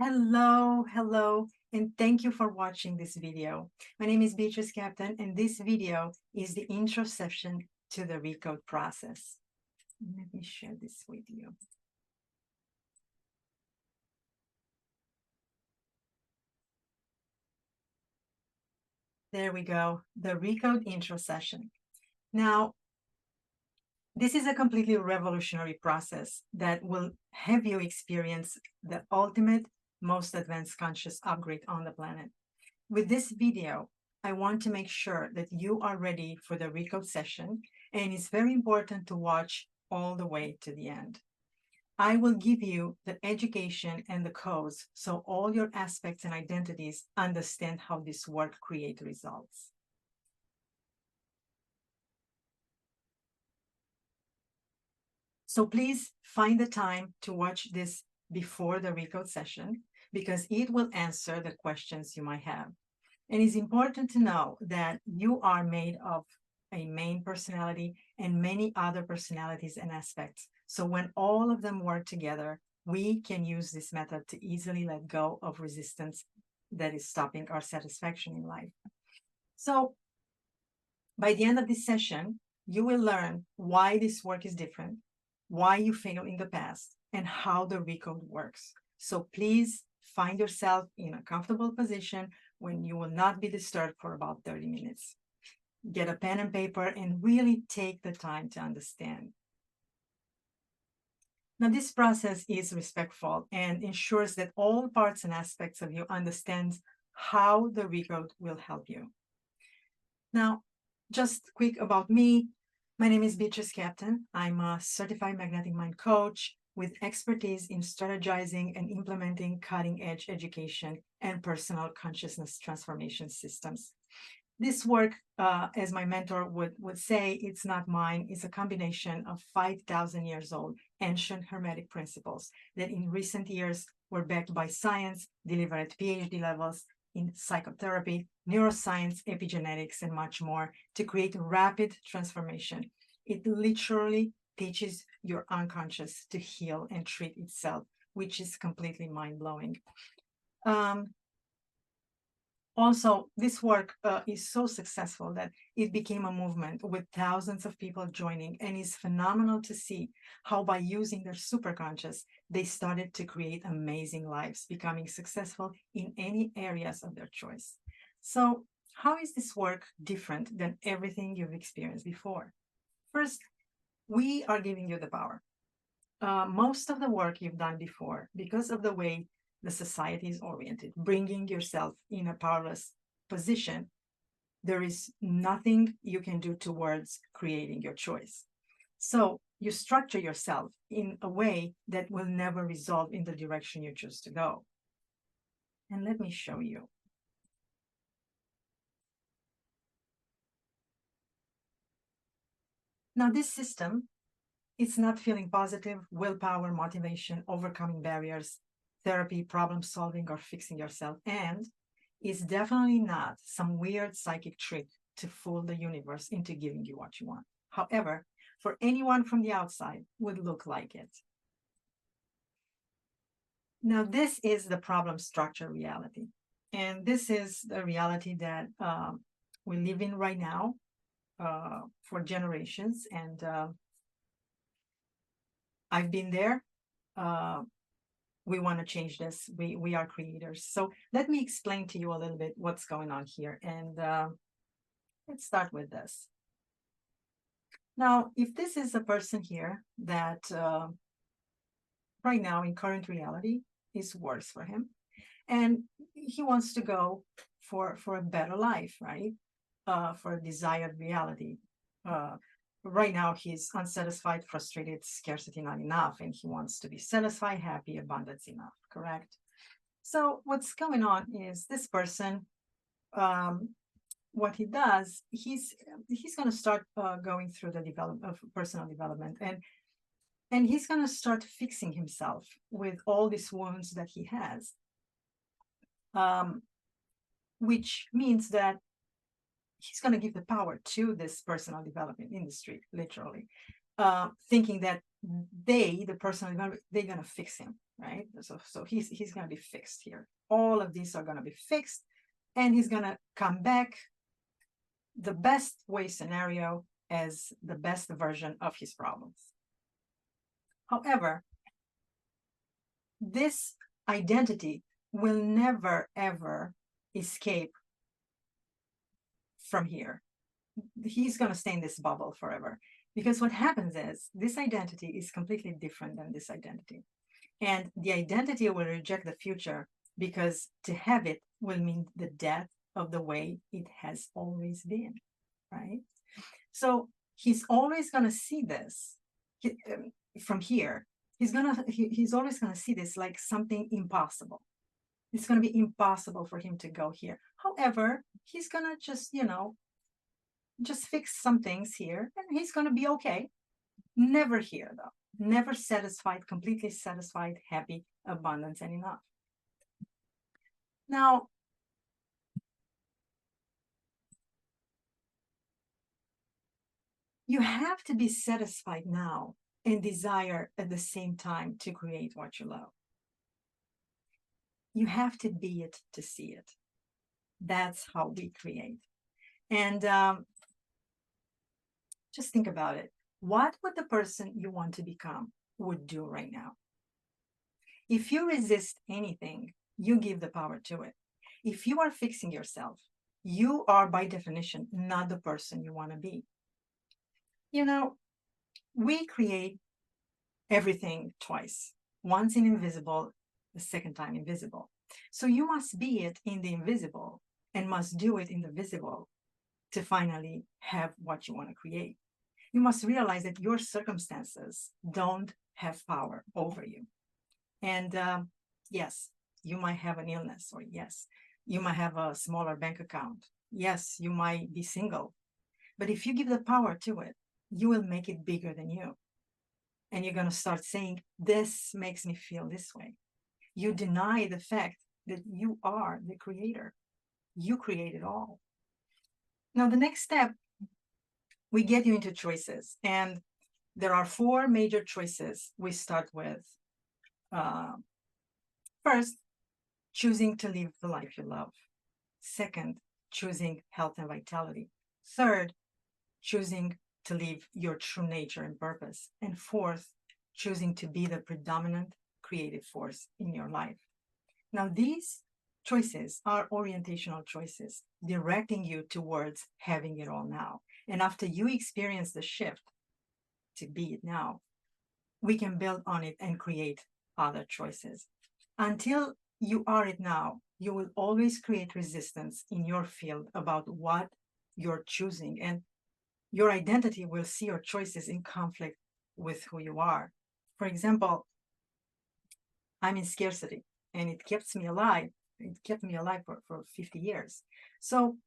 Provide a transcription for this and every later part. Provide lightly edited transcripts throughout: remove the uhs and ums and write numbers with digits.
Hello, and thank you for watching this video. My name is Beatrice Captan, and this video is the intro session to the Recode process. Let me share this with you. There we go, the Recode intro session. Now, this is a completely revolutionary process that will have you experience the ultimate, most advanced conscious upgrade on the planet. With this video, I want to make sure that you are ready for the Recode session, and it's very important to watch all the way to the end. I will give you the education and the codes so all your aspects and identities understand how this work creates results. So please find the time to watch this before the Recode session because it will answer the questions you might have. And it's important to know that you are made of a main personality and many other personalities and aspects. So when all of them work together, we can use this method to easily let go of resistance that is stopping our satisfaction in life. So by the end of this session, you will learn why this work is different, why you failed in the past, and how the Recode works. So please find yourself in a comfortable position when you will not be disturbed for about 30 minutes. Get a pen and paper and really take the time to understand. Now, this process is respectful and ensures that all parts and aspects of you understand how the Recode will help you. Now, just quick about me. My name is Beatrice Captan. I'm a certified magnetic mind coach with expertise in strategizing and implementing cutting-edge education and personal consciousness transformation systems. This work, as my mentor would say, it's not mine. It's a combination of 5,000 years old ancient Hermetic principles that in recent years were backed by science, delivered at PhD levels in psychotherapy, neuroscience, epigenetics, and much more to create rapid transformation. It literally teaches your unconscious to heal and treat itself, which is completely mind-blowing. Also, this work is so successful that it became a movement with thousands of people joining, and it's phenomenal to see how by using their superconscious, they started to create amazing lives, becoming successful in any areas of their choice. So how is this work different than everything you've experienced before? First, we are giving you the power. Most of the work you've done before, because of the way the society is oriented, bringing yourself in a powerless position, there is nothing you can do towards creating your choice. So you structure yourself in a way that will never resolve in the direction you choose to go. And let me show you. Now, this system, it's not feeling positive, willpower, motivation, overcoming barriers, therapy, problem solving, or fixing yourself. And it's definitely not some weird psychic trick to fool the universe into giving you what you want. However, for anyone from the outside, would look like it. Now, this is the problem structure reality. And this is the reality that we live in right now for generations. And I've been there. We want to change this. We are creators. So let me explain to you a little bit what's going on here. And let's start with this. Now, if this is a person here that right now in current reality is worse for him, and he wants to go for a better life, right? For a desired reality. Right now, he's unsatisfied, frustrated, scarcity not enough, and he wants to be satisfied, happy, abundance enough, correct? So what's going on is this person, what he does, he's going to start going through the development of personal development, and he's going to start fixing himself with all these wounds that he has, which means that he's going to give the power to this personal development industry, literally, thinking that the personal development, they're going to fix him. right? So he's going to be fixed here. All of these are going to be fixed, and he's going to come back the best way scenario as the best version of his problems. However, this identity will never ever escape from here. He's going to stay in this bubble forever, because what happens is this identity is completely different than this identity, and the identity will reject the future, because to have it will mean the death of the way it has always been, right? So he's always going to see this from here. He's always going to see this like something impossible. It's going to be impossible for him to go here. However, he's going to just fix some things here, and he's going to be okay. Never here, though. Never satisfied, completely satisfied, happy, abundance, and enough. Now, you have to be satisfied now and desire at the same time to create what you love. You have to be it to see it. That's how we create. And just think about it. What would the person you want to become would do right now? If you resist anything, you give the power to it. If you are fixing yourself, you are by definition not the person you want to be. You know, we create everything twice. Once in invisible, the second time invisible. So you must be it in the invisible and must do it in the visible to finally have what you want to create. You must realize that your circumstances don't have power over you. And yes, you might have an illness, or yes, you might have a smaller bank account. Yes, you might be single. But if you give the power to it, you will make it bigger than you. And you're going to start saying, this makes me feel this way. You deny the fact that you are the creator. You create it all. Now, the next step, we get you into choices. And there are 4 major choices we start with. First, choosing to live the life you love. Second, choosing health and vitality. Third, choosing to live your true nature and purpose. And fourth, choosing to be the predominant creative force in your life. Now, these choices are orientational choices, directing you towards having it all now. And after you experience the shift to be it now, we can build on it and create other choices. Until you are it now, you will always create resistance in your field about what you're choosing. And your identity will see your choices in conflict with who you are. For example, I'm in scarcity, and it keeps me alive. It kept me alive for 50 years. So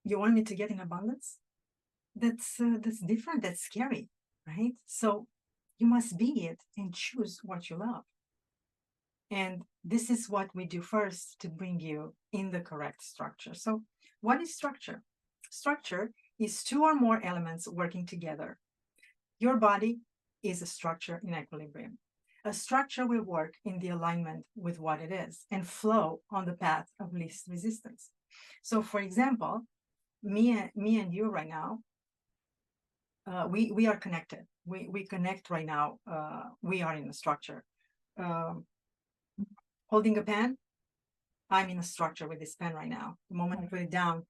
you want me to get in abundance? That's different. That's scary, right? So you must be it and choose what you love. And this is what we do first to bring you in the correct structure. So what is structure? Structure is 2 or more elements working together. Your body is a structure in equilibrium. A structure will work in the alignment with what it is and flow on the path of least resistance. So for example, me and you right now, we are connected. We connect right now. We are in a structure. Holding a pen, I'm in a structure with this pen right now. The moment I put it down,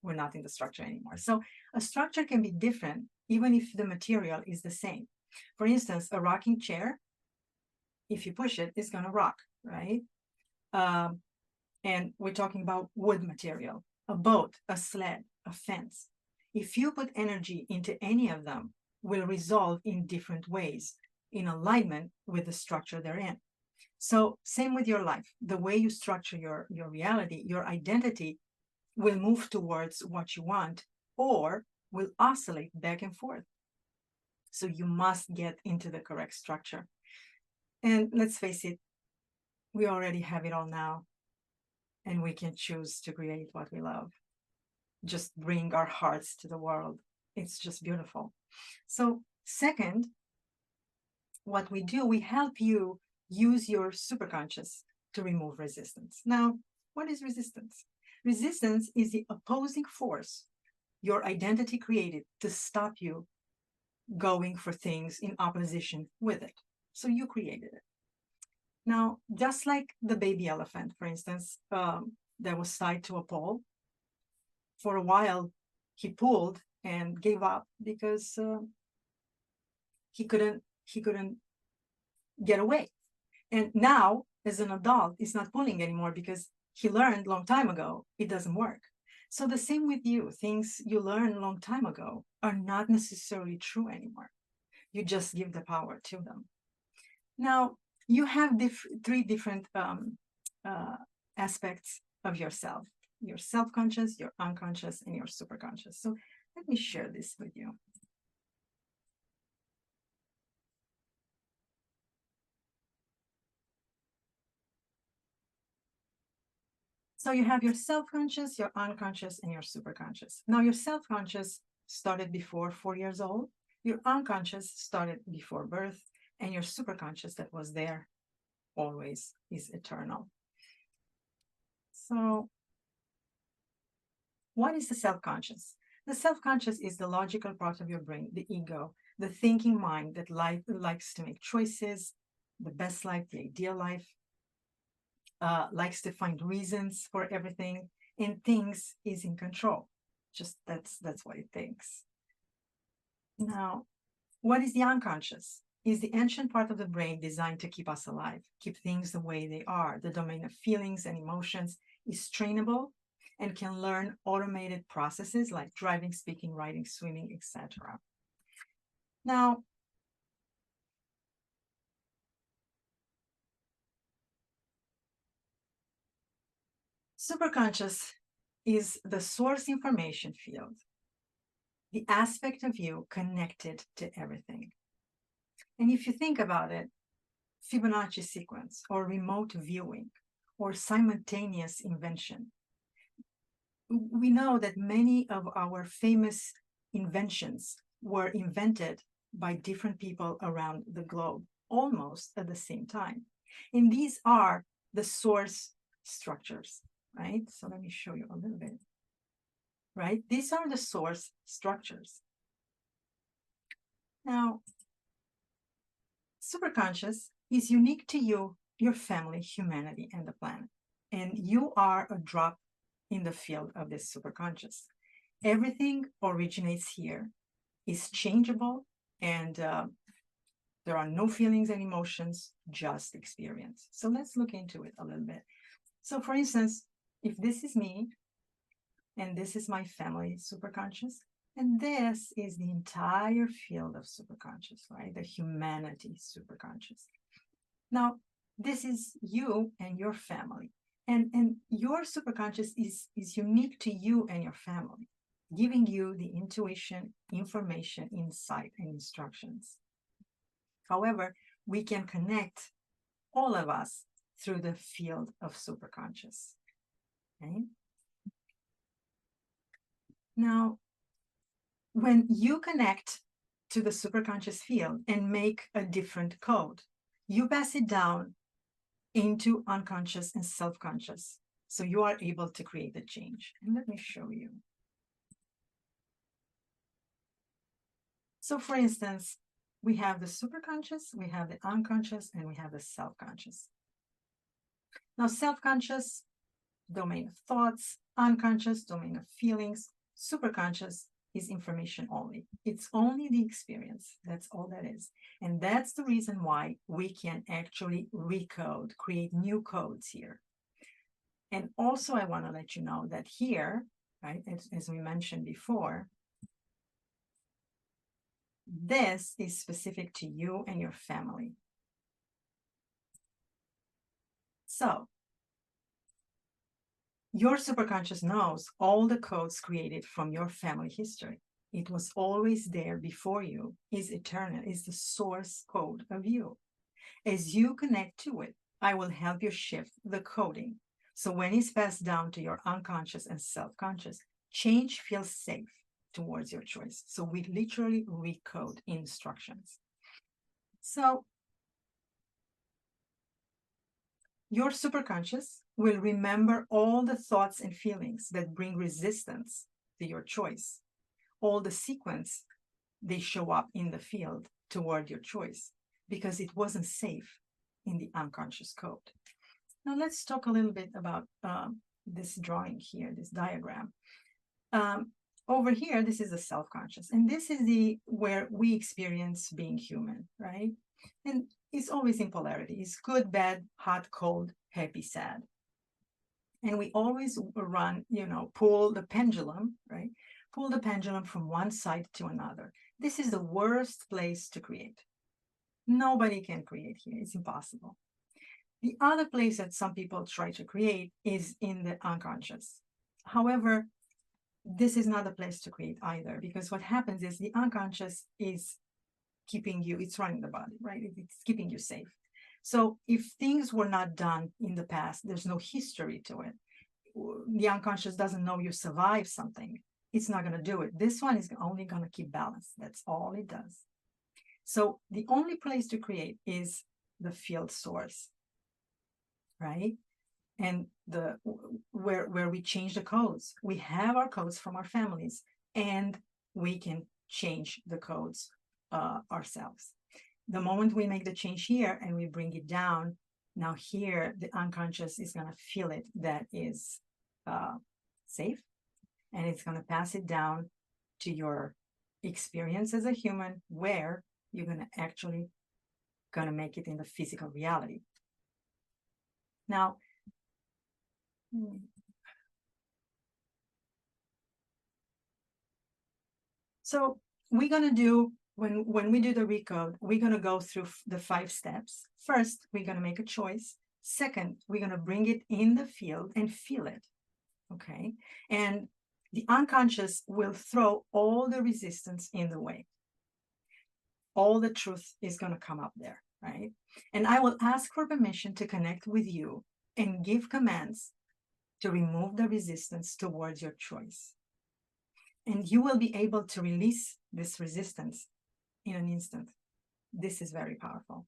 we're not in the structure anymore. So a structure can be different even if the material is the same. For instance, a rocking chair, if you push it, it's going to rock, right? And we're talking about wood material, a boat, a sled, a fence. If you put energy into any of them, will resolve in different ways in alignment with the structure they're in. So same with your life. The way you structure your reality, your identity will move towards what you want or will oscillate back and forth. So you must get into the correct structure. And let's face it, we already have it all now, and we can choose to create what we love. Just bring our hearts to the world. It's just beautiful. So second, what we do, we help you use your superconscious to remove resistance. Now, what is resistance? Resistance is the opposing force your identity created to stop you going for things in opposition with it. So you created it. Now, just like the baby elephant, for instance, that was tied to a pole, for a while he pulled and gave up because he couldn't get away. And now, as an adult, he's not pulling anymore because he learned a long time ago it doesn't work. So the same with you. Things you learned a long time ago are not necessarily true anymore. You just give the power to them. Now, you have three different aspects of yourself: your self-conscious, your unconscious, and your superconscious. So let me share this with you. So you have your self-conscious, your unconscious, and your superconscious. Now, your self-conscious started before 4 years old. Your unconscious started before birth, and your superconscious that was there always is eternal. So what is the self-conscious? The self-conscious is the logical part of your brain, the ego, the thinking mind that likes to make choices, the best life, the ideal life, likes to find reasons for everything, and thinks is in control. Just that's what it thinks. Now, what is the unconscious? Is the ancient part of the brain designed to keep us alive, keep things the way they are. The domain of feelings and emotions is trainable and can learn automated processes like driving, speaking, writing, swimming, etc. Now, superconscious is the source information field, the aspect of you connected to everything. And if you think about it, Fibonacci sequence or remote viewing or simultaneous invention, we know that many of our famous inventions were invented by different people around the globe almost at the same time. And these are the source structures, right? So let me show you a little bit, right? These are the source structures. Now, superconscious is unique to you, your family, humanity, and the planet. And you are a drop in the field of this superconscious. Everything originates here, is changeable, and there are no feelings and emotions, just experience. So let's look into it a little bit. So for instance, if this is me, and this is my family superconscious, and this is the entire field of superconscious, right? The humanity superconscious. Now, this is you and your family. And your superconscious is unique to you and your family, giving you the intuition, information, insight, and instructions. However, we can connect all of us through the field of superconscious. Okay? Now, when you connect to the superconscious field and make a different code, you pass it down into unconscious and self-conscious. So you are able to create the change. And let me show you. So for instance, we have the superconscious, we have the unconscious, and we have the self-conscious. Now, self-conscious, domain of thoughts; unconscious, domain of feelings; superconscious is information only. It's only the experience. That's all that is. And that's the reason why we can actually recode, create new codes here. And also, I want to let you know that here, right, as we mentioned before, this is specific to you and your family. So your superconscious knows all the codes created from your family history. It was always there before you, is eternal, is the source code of you. As you connect to it, I will help you shift the coding. So when it's passed down to your unconscious and self-conscious, change feels safe towards your choice. So we literally recode instructions. So Your superconscious will remember all the thoughts and feelings that bring resistance to your choice, all the sequence they show up in the field toward your choice, because it wasn't safe in the unconscious code. Now let's talk a little bit about this drawing here, this diagram. Over here, this is the self-conscious, and this is the where we experience being human, right? And it's always in polarity. It's good, bad, hot, cold, happy, sad. And we always run, pull the pendulum, right? Pull the pendulum from one side to another. This is the worst place to create. Nobody can create here. It's impossible. The other place that some people try to create is in the unconscious. However, this is not a place to create either, because what happens is the unconscious is keeping you, it's running the body, right? It's keeping you safe. So if things were not done in the past, there's no history to it. The unconscious doesn't know you survived something. It's not going to do it. This one is only going to keep balance. That's all it does. So the only place to create is the field source, right? And the where we change the codes. We have our codes from our families, and we can change the codes ourselves. The moment we make the change here and we bring it down, now here the unconscious is going to feel it that is safe, and it's going to pass it down to your experience as a human, where you're going to actually make it in the physical reality. Now, so we're going to do, when we do the recode, we're going to go through the 5 steps. First, we're going to make a choice. Second, we're going to bring it in the field and feel it. Okay. And the unconscious will throw all the resistance in the way. All the truth is going to come up there, right? And I will ask for permission to connect with you and give commands to remove the resistance towards your choice. And you will be able to release this resistance in an instant. This is very powerful.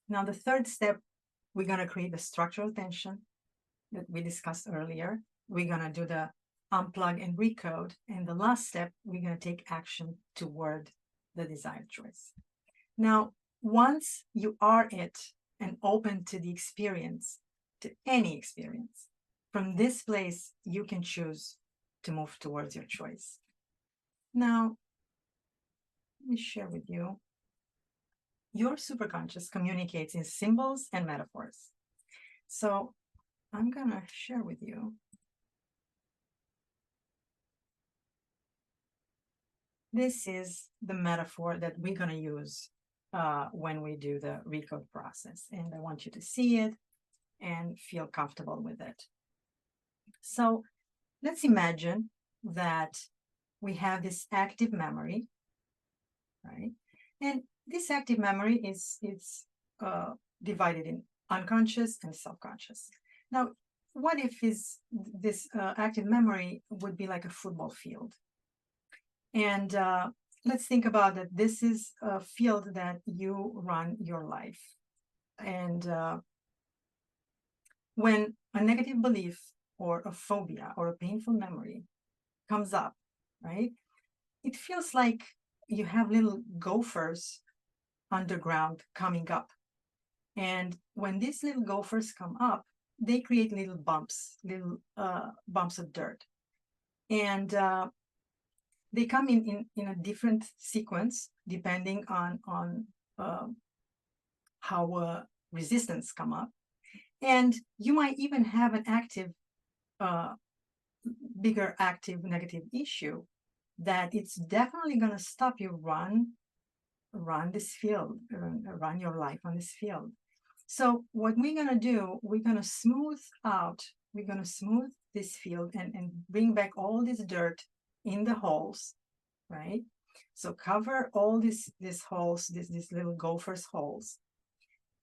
Now, the third step, we're going to create the structural tension that we discussed earlier. We're going to do the unplug and recode. And the last step, we're going to take action toward the desired choice. Now, once you are it and open to the experience, to any experience, from this place, you can choose to move towards your choice. Now, let me share with you. Your superconscious communicates in symbols and metaphors. So I'm going to share with you. This is the metaphor that we're going to use when we do the recode process. And I want you to see it and feel comfortable with it. So let's imagine that we have this active memory, right? And this active memory is divided in unconscious and self-conscious. Now, what if this active memory would be like a football field? And let's think about that. This is a field that you run your life. And when a negative belief or a phobia or a painful memory comes up, right? It feels like you have little gophers underground coming up. And when these little gophers come up, they create little bumps of dirt. And they come in a different sequence depending on how resistance come up. And you might even have an active, bigger active negative issue that it's definitely going to stop you run this field, run your life on this field. So what we're going to do, we're going to smooth this field and bring back all this dirt in the holes, right? So cover all these holes, these little gophers holes.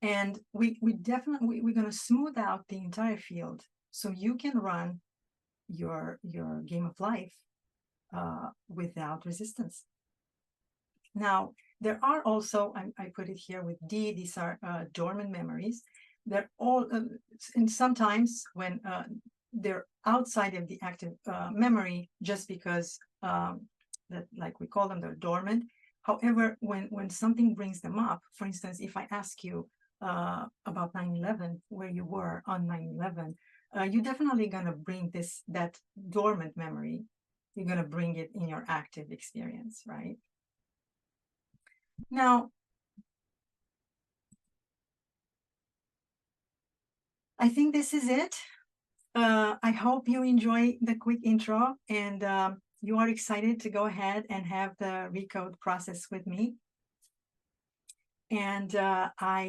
And we're going to smooth out the entire field so you can run your game of life without resistance. Now, there are also, I put it here with D, these are dormant memories. they're all, and sometimes when they're outside of the active memory, just because that, like we call them, they're dormant. However, when something brings them up, for instance, if I ask you about 9/11, where you were on 9/11, you're definitely going to bring that dormant memory. You're going to bring it in your active experience, right? Now, I think this is it. I hope you enjoy the quick intro, and you are excited to go ahead and have the Recode process with me. And I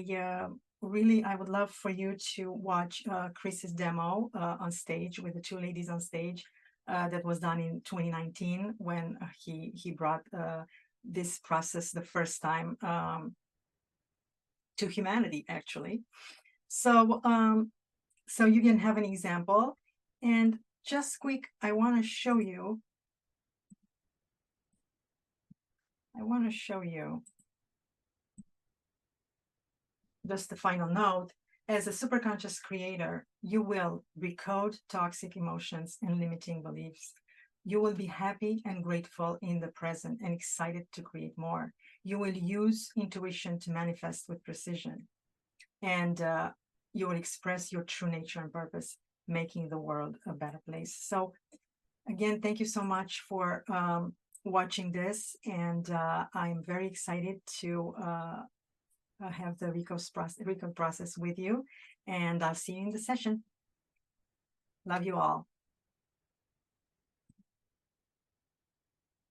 would love for you to watch Chris's demo on stage with the two ladies on stage that was done in 2019 when he brought this process the first time to humanity, actually. So so you can have an example. And just quick, I want to show you just the final note. As a superconscious creator, you will recode toxic emotions and limiting beliefs. You will be happy and grateful in the present and excited to create more. You will use intuition to manifest with precision. And you will express your true nature and purpose, making the world a better place. So again, thank you so much for watching this. And I'm very excited to have the Recode process with you. And I'll see you in the session. Love you all.